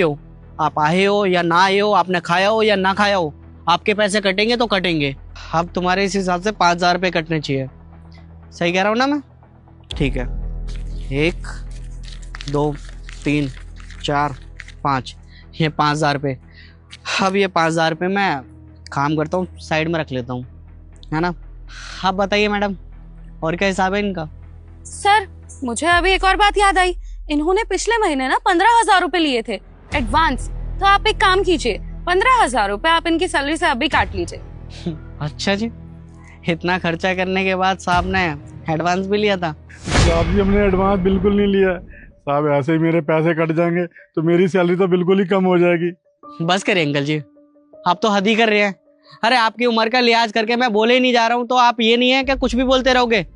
हो, आप आए हो या ना आए हो, आपने खाया हो या ना खाया हो, आपके पैसे कटेंगे तो कटेंगे। अब तुम्हारे इस हिसाब से 5,000 रुपये कटने चाहिए। सही कह रहा हूँ ना मैं? ठीक है, 1 2 3 4 5, ये 5,000 रुपये। अब ये 5,000 रुपये मैं काम करता हूँ, साइड में रख लेता हूँ, है ना। आप बताइए मैडम, और क्या हिसाब है इनका? सर मुझे अभी एक और बात याद आई, इन्होंने पिछले महीने ना 15,000 रुपए लिए थे एडवांस। तो आप एक काम कीजिए, 15,000 रुपए आप इनकी सैलरी से अभी काट लीजिए। अच्छा जी, इतना खर्चा करने के बाद साहब ने एडवांस भी लिया था? साहब जी हमने एडवांस बिल्कुल नहीं लिया है साहब, ऐसे ही मेरे पैसे कट जाएंगे तो मेरी सैलरी तो बिल्कुल ही कम हो जाएगी। बस करिए अंकल जी, आप तो हद ही कर रहे हैं। अरे आपकी उम्र का लिहाज करके मैं बोले ही नहीं जा रहा हूँ, तो आप ये नहीं है कि कुछ भी बोलते रहोगे।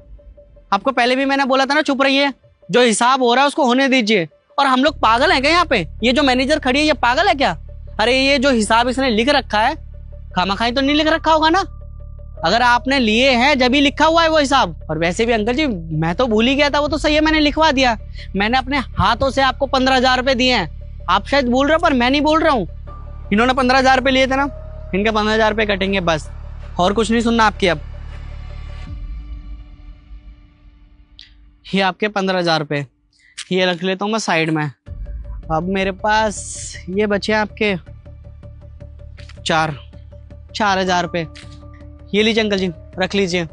आपको पहले भी मैंने बोला था ना, चुप रहिए, जो हिसाब हो रहा है उसको होने दीजिए। और हम लोग पागल हैं क्या यहाँ पे? ये जो मैनेजर खड़ी है ये पागल है क्या? अरे ये जो हिसाब इसने लिख रखा है, खामखाई तो नहीं लिख रखा होगा ना? अगर आपने लिए हैं जब ही लिखा हुआ है वो हिसाब। और वैसे भी अंकल जी मैं तो भूल ही गया था, वो तो सही है, मैंने लिखवा दिया। मैंने अपने हाथों से आपको 15,000 रुपए दिए हैं। आप शायद भूल रहे हो पर मैं नहीं बोल रहा हूँ। इन्होंने 15,000 रुपए लिए थे ना, इनके 15,000 रुपए कटेंगे बस, और कुछ नहीं सुनना आपकी। अब ये आपके 15,000 रुपए, ये रख लेता हूँ मैं साइड में। अब मेरे पास ये बचे आपके 4,000 रुपए। ये लीजिए अंकल जी, रख लीजिए।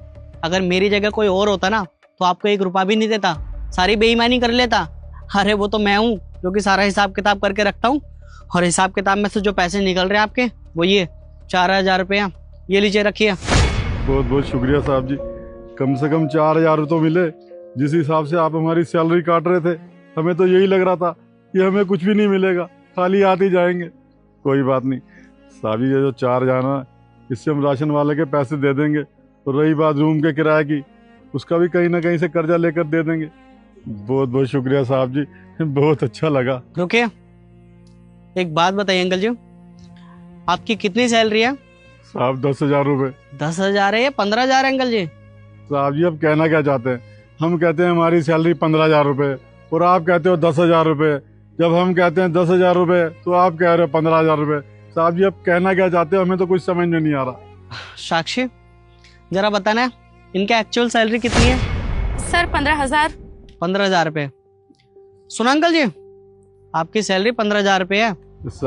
अगर मेरी जगह कोई और होता ना तो आपको 1 रुपया भी नहीं देता, सारी बेईमानी कर लेता। अरे वो तो मैं हूँ जो कि सारा हिसाब किताब करके रखता हूँ, और हिसाब किताब में से जो पैसे निकल रहे हैं आपके वो ये 4,000 रुपया। ये लीजिए, रखिए। बहुत बहुत शुक्रिया साहब जी, कम से कम 4,000 तो मिले। जिस हिसाब से आप हमारी सैलरी काट रहे थे हमें तो यही लग रहा था कि हमें कुछ भी नहीं मिलेगा, खाली हाथ ही जाएंगे। कोई बात नहीं साहब जी, ये जो 4,000 है इससे हम राशन वाले के पैसे दे देंगे। तो रही बात रूम के किराए की, उसका भी कहीं ना कहीं से कर्जा लेकर दे देंगे। बहुत बहुत शुक्रिया साहब जी, बहुत अच्छा लगा। रुकिए, एक बात बताइए अंकल जी, आपकी कितनी सैलरी है? साहब 10,000 रुपये। 10,000 है या 15,000 है अंकल जी? साहब जी अब कहना क्या चाहते हैं? हम कहते हैं हमारी सैलरी 15,000 रुपये और आप कहते हो 10,000 रुपये। जब हम कहते हैं 10,000 रुपये तो आप कह रहे हो 15,000 रुपये। साहब जी अब कहना क्या चाहते हो, हमें तो कुछ समझ में नहीं आ रहा। साक्षी जरा बताना, इनका एक्चुअल सैलरी कितनी है? सर 15,000 रुपये। सुना अंकल जी, आपकी सैलरी 15,000 रुपये है।